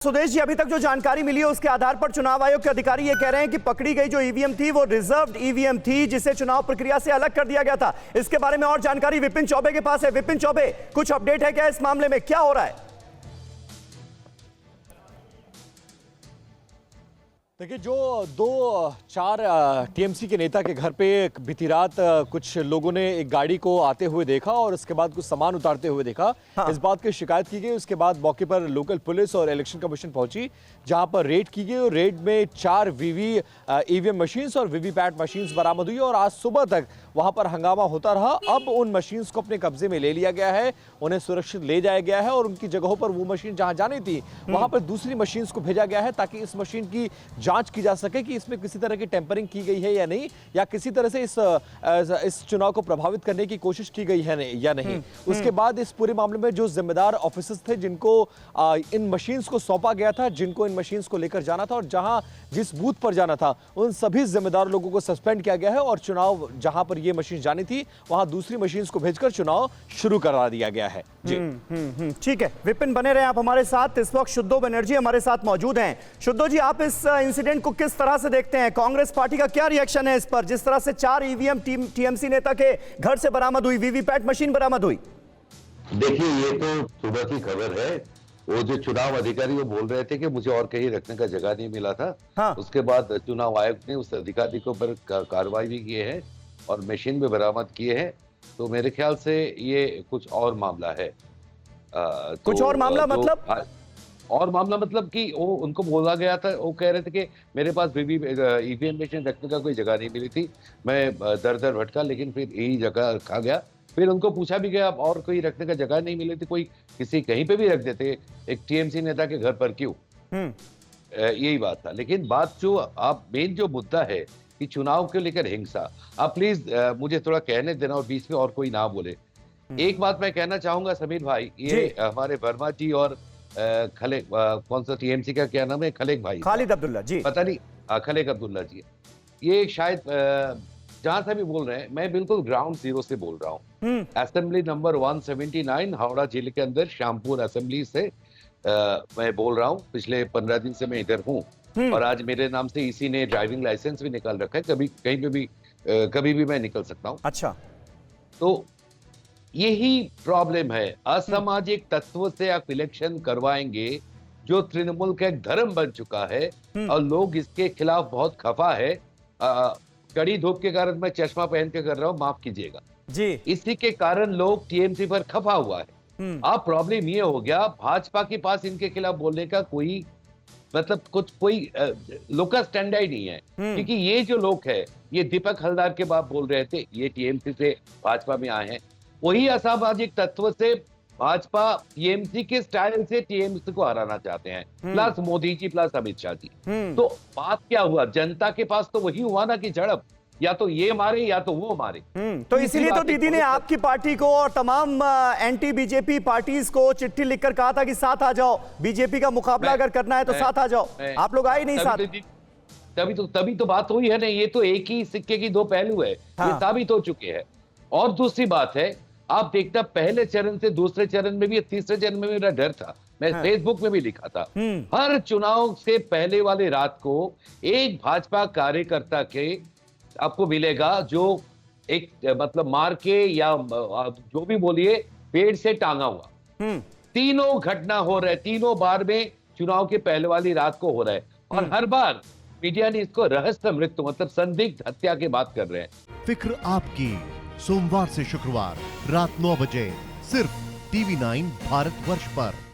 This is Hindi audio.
सुदेश जी, अभी तक जो जानकारी मिली है उसके आधार पर चुनाव आयोग के अधिकारी ये कह रहे हैं कि पकड़ी गई जो ईवीएम थी वो रिजर्व्ड ईवीएम थी, जिसे चुनाव प्रक्रिया से अलग कर दिया गया था। इसके बारे में और जानकारी विपिन चौबे के पास है। विपिन चौबे, कुछ अपडेट है क्या इस मामले में, क्या हो रहा है? देखिए, जो 2-4 टीएमसी के नेता के घर पे बीती रात कुछ लोगों ने एक गाड़ी को आते हुए देखा और उसके बाद कुछ सामान उतारते हुए देखा। हाँ। इस बात की शिकायत की गई। उसके बाद मौके पर लोकल पुलिस और इलेक्शन कमीशन पहुंची, जहां पर रेड की गई और रेड में 4 ईवीएम मशीन्स और वीवीपैट मशीन्स बरामद हुई और आज सुबह तक वहां पर हंगामा होता रहा। अब उन मशीन्स को अपने कब्जे में ले लिया गया है, उन्हें सुरक्षित ले जाया गया है और उनकी जगहों पर वो मशीन जहां जानी थी वहां पर दूसरी मशीन्स को भेजा गया है, ताकि इस मशीन की जांच की जा सके कि इसमें किसी तरह की टेम्परिंग की गई है या नहीं, या किसी तरह से इस चुनाव को प्रभावित करने की कोशिश की गई है या नहीं। उसके बाद इस पूरे मामले में जो जिम्मेदार ऑफिसर्स थे, जिनको इन मशीन्स को सौंपा गया था, जिनको इन मशीन्स को लेकर जाना था और जहां जिस बूथ पर जाना था, उन सभी जिम्मेदार लोगों को सस्पेंड किया गया है और चुनाव जहां पर ये मशीन जानी थी वहां दूसरी मशीन्स को भेजकर चुनाव शुरू करा दिया गया है। जी ठीक है विपिन, बने रहे आप हमारे साथ। इस वक्त शुद्धो बनर्जी हमारे साथ मौजूद हैं। शुद्धो जी, आप इस इंसिडेंट को किस तरह से देखते हैं? कांग्रेस पार्टी का क्या रिएक्शन है इस पर, जिस तरह से 4 ईवीएम टीएमसी नेता के घर से बरामद हुई, वीवीपैट मशीन बरामद हुई? देखिए, ये तो सुबह की खबर है। वो जो चुनाव अधिकारी वो बोल रहे थे कि मुझे और कहीं रखने का जगह नहीं मिला था। हाँ। उसके बाद चुनाव आयोग ने उस अधिकारी के ऊपर कार्रवाई भी की है और मशीन भी बरामद किए हैं। तो मेरे ख्याल से ये कुछ और मामला है। कुछ और मामला मतलब? और मामला मतलब कि वो उनको बोला गया था, वो कह रहे थे कि मेरे पास ईवीएम मशीन रखने का कोई जगह नहीं मिली थी, मैं दर दर भटका, लेकिन फिर यही जगह रखा गया। फिर उनको पूछा भी गया और कोई रखने का जगह नहीं मिली थी, कोई किसी कहीं पे भी रख देते, एक टीएमसी नेता के घर पर क्यों? यही बात था। लेकिन बात जो आप मेन जो मुद्दा है कि चुनाव को लेकर हिंसा, आप प्लीज मुझे थोड़ा कहने देना और बीच में और कोई ना बोले। एक बात मैं कहना चाहूंगा समीर भाई, ये हमारे वर्मा जी और खलेक, कौन सा टीएमसी का क्या नाम है, खलेक भाई, खालिद अब्दुल्ला जी, पता नहीं, खलेक अब्दुल्ला जी, ये शायद जहां से भी बोल रहे हैं, मैं बिल्कुल ग्राउंड जीरो से बोल रहा हूँ। असेंबली नंबर 179 हावड़ा जिले के अंदर श्यामपुर असेंबली से मैं बोल रहा हूँ। पिछले 15 दिन से मैं इधर हूँ और आज मेरे नाम से इसी ने ड्राइविंग लाइसेंस भी निकाल रखा है। कभी कहीं पे भी कभी भी मैं निकल सकता हूँ। अच्छा, तो यही प्रॉब्लम है। असामाजिक तत्व से आप इलेक्शन करवाएंगे, जो तृणमूल का एक धर्म बन चुका है और लोग इसके खिलाफ बहुत खफा है। कड़ी धूप के कारण मैं चश्मा पहन के कर रहा हूँ, माफ कीजिएगा जी। इसी के कारण लोग टीएमसी पर खफा हुआ है। अब प्रॉब्लम ये हो गया, भाजपा के पास इनके खिलाफ बोलने का कोई मतलब कोई लोकल स्टैंडर्ड नहीं है, क्योंकि ये जो लोग है, ये दीपक हल्दार के बाप बोल रहे थे, ये टीएमसी से भाजपा में आए हैं। वही असामाजिक तत्व से भाजपा टीएमसी के स्टाइल से टीएमसी को हराना चाहते हैं, प्लस मोदी जी प्लस अमित शाह जी। तो बात क्या हुआ, जनता के पास तो वही हुआ ना कि झड़प, या तो ये मारे या तो वो मारे। तो इसीलिए तो दीदी ने आपकी पार्टी को और तमाम एंटी बीजेपी पार्टीज को चिट्ठी लिखकर कहा था कि साथ आ जाओ, बीजेपी का मुकाबला अगर करना है तो साथ आ जाओ। आप लोग आए नहीं साथ। तभी तो बात हुई है ना। ये तो एक ही सिक्के की दो पहलू है, ये साबित हो चुके हैं। और दूसरी बात है, आप देखता पहले चरण से दूसरे चरण में भी, तीसरे चरण में मेरा डर था, मैं फेसबुक में भी लिखा था। हर चुनाव से पहले वाले रात को एक भाजपा कार्यकर्ता के आपको मिलेगा जो एक मतलब मार के या जो भी बोलिए पेड़ से टांगा हुआ। तीनों घटना हो रहे, तीनों बार में चुनाव के पहले वाली रात को हो रहा है और हर बार मीडिया ने इसको रहस्य मृत्यु मतलब संदिग्ध हत्या की बात कर रहे हैं। फिक्र आपकी, सोमवार से शुक्रवार रात 9 बजे सिर्फ TV9 भारतवर्ष पर।